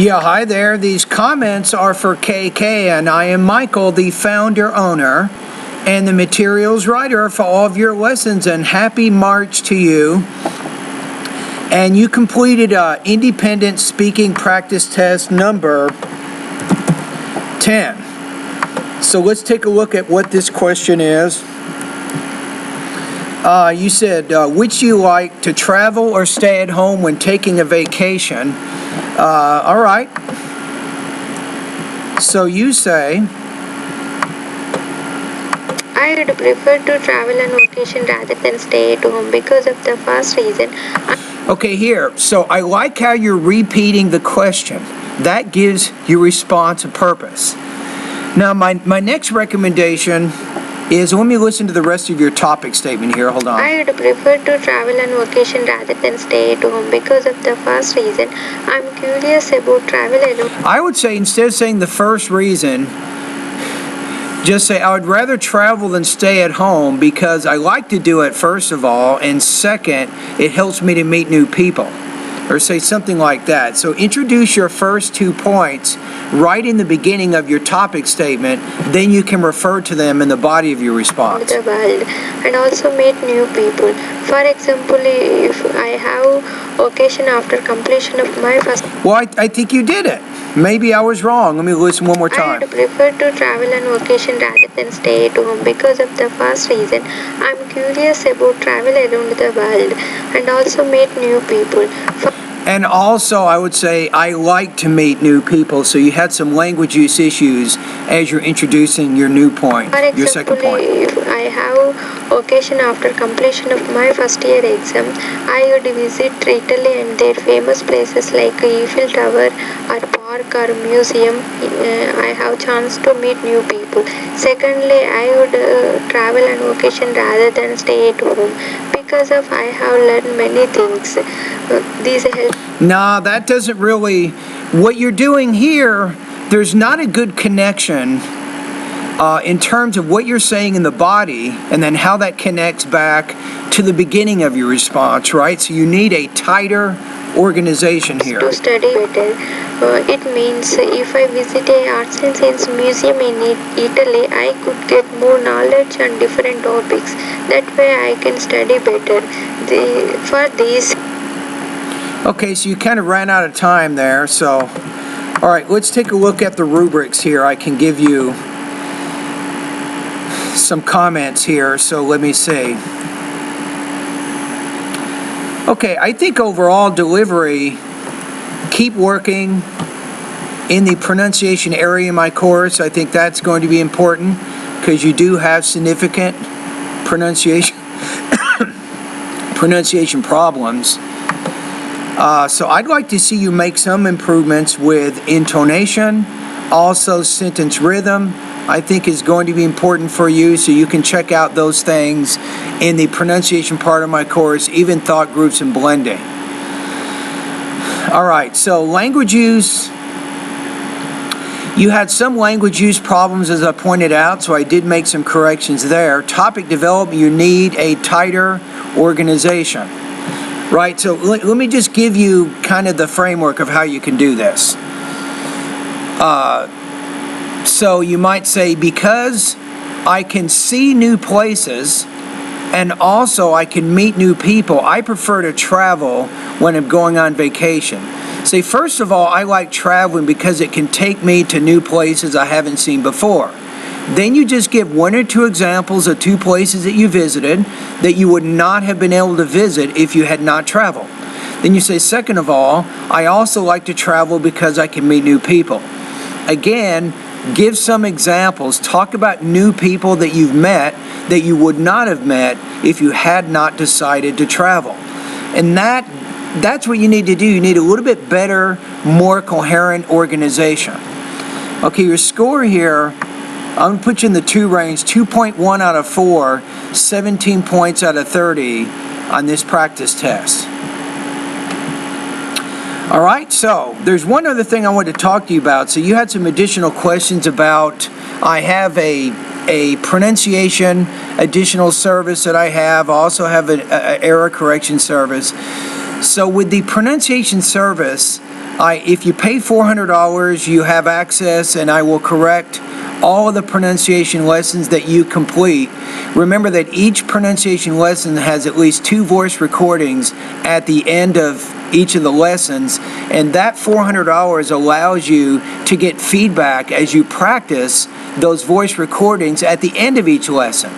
Yeah, hi there. These comments are for KK, and I am Michael, the founder owner and the materials writer for all of your lessons, and happy March to you. And you completed independent speaking practice test number 10. So let's take a look at what this question is. You said, which do you like, to travel or stay at home when taking a vacation? All right. So you say, I would prefer to travel on vacation rather than stay at home because of the first reason. Okay, here. So I like how you're repeating the question. That gives your response a purpose. Now, my next recommendation is, let me listen to the rest of your topic statement here. Hold on. I would prefer to travel on vacation rather than stay at home because of the first reason. I'm curious about travel alone. I would say, instead of saying the first reason, just say, I would rather travel than stay at home because I like to do it, first of all, and second, it helps me to meet new people. Or say something like that. So introduce your first 2 points right in the beginning of your topic statement, then you can refer to them in the body of your response. The world, and also meet new people. For example, if I have vacation after completion of my first... Well, I think you did it. Maybe I was wrong. Let me listen one more time. I would prefer to travel on vacation rather than stay at home because of the first reason. I'm curious about travel around the world and also meet new people. And also, I would say, I like to meet new people. So you had some language use issues as you're introducing your new point, your second point. If I have vacation after completion of my first year exam, I would visit Italy and their famous places like Eiffel Tower or park or museum. I have chance to meet new people. Secondly, I would travel on vacation rather than stay at home because of I have learned many things. These help. Nah, that doesn't really, what you're doing here, there's not a good connection in terms of what you're saying in the body and then how that connects back to the beginning of your response, right? So you need a tighter organization here. To study better. It means if I visit a arts and science museum in Italy, I could get more knowledge on different topics. That way I can study better. For these. Okay, so you kind of ran out of time there. So, all right, let's take a look at the rubrics here. I can give you some comments here. So let me see. Okay, I think overall delivery, keep working in the pronunciation area in my course. I think that's going to be important because you do have significant pronunciation problems. So I'd like to see you make some improvements with intonation, also sentence rhythm. I think is going to be important for you, so you can check out those things in the pronunciation part of my course, even thought groups and blending. All right, so language use. You had some language use problems, as I pointed out, so I did make some corrections there. Topic development, you need a tighter organization. Right, so let me just give you kind of the framework of how you can do this. So you might say, because I can see new places and also I can meet new people, I prefer to travel when I'm going on vacation. Say, first of all, I like traveling because it can take me to new places I haven't seen before. Then you just give 1 or 2 examples of 2 places that you visited that you would not have been able to visit if you had not traveled. Then you say, second of all, I also like to travel because I can meet new people. Again, give some examples. Talk about new people that you've met that you would not have met if you had not decided to travel. And that's what you need to do. You need a little bit better, more coherent organization. Okay, your score here, I'm going to put you in the 2 range, 2.1 out of 4, 17 points out of 30 on this practice test. All right, so there's one other thing I wanted to talk to you about. So you had some additional questions about, I have a pronunciation additional service that I have. I also have an error correction service. So with the pronunciation service, If you pay $400, you have access, and I will correct all of the pronunciation lessons that you complete. Remember that each pronunciation lesson has at least 2 voice recordings at the end of each of the lessons, and that $400 allows you to get feedback as you practice those voice recordings at the end of each lesson.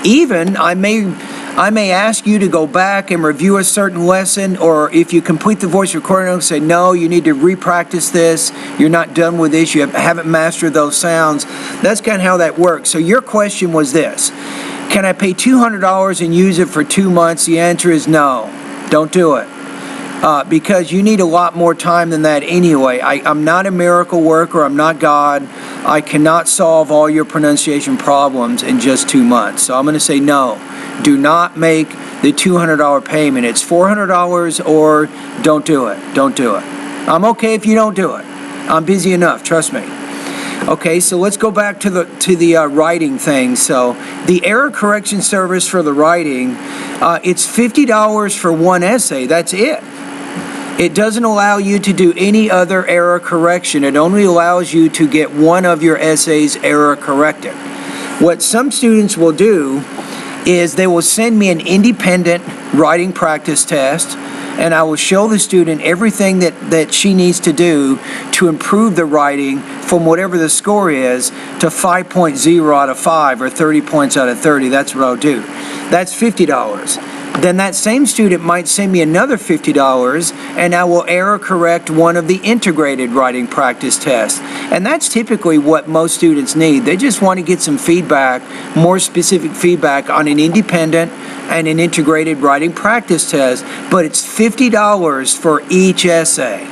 Even, I may ask you to go back and review a certain lesson, or if you complete the voice recording, I'll say, no, you need to re-practice this. You're not done with this. You haven't mastered those sounds. That's kind of how that works. So your question was this: can I pay $200 and use it for 2 months? The answer is no. Don't do it. Because you need a lot more time than that anyway. I'm not a miracle worker. I'm not God. I cannot solve all your pronunciation problems in just 2 months. So I'm going to say no. Do not make the $200 payment. It's $400 or don't do it. Don't do it. I'm okay if you don't do it. I'm busy enough, trust me. Okay, so let's go back to the writing thing. So the error correction service for the writing, it's $50 for one essay. That's it. It doesn't allow you to do any other error correction. It only allows you to get one of your essays error corrected. What some students will do is they will send me an independent writing practice test, and I will show the student everything that she needs to do to improve the writing from whatever the score is to 5.0 out of 5 or 30 points out of 30. That's what I'll do. That's $50. Then that same student might send me another $50, and I will error correct one of the integrated writing practice tests. And that's typically what most students need. They just want to get some feedback, more specific feedback on an independent and an integrated writing practice test, but it's $50 for each essay.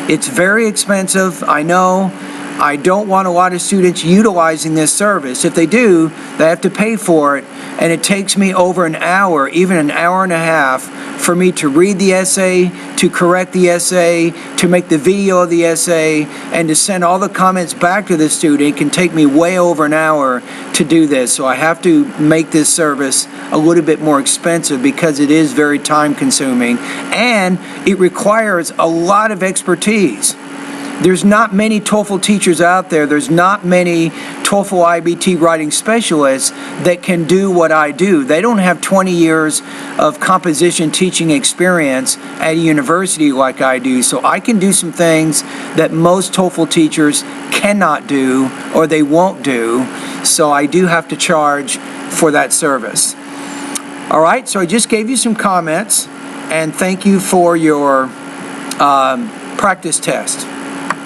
It's very expensive, I know. I don't want a lot of students utilizing this service. If they do, they have to pay for it, and it takes me over an hour, even an hour and a half, for me to read the essay, to correct the essay, to make the video of the essay, and to send all the comments back to the student. It can take me way over an hour to do this, so I have to make this service a little bit more expensive because it is very time consuming, and it requires a lot of expertise. There's not many TOEFL teachers out there. There's not many TOEFL iBT writing specialists that can do what I do. They don't have 20 years of composition teaching experience at a university like I do. So I can do some things that most TOEFL teachers cannot do or they won't do. So I do have to charge for that service. All right, so I just gave you some comments, and thank you for your practice test.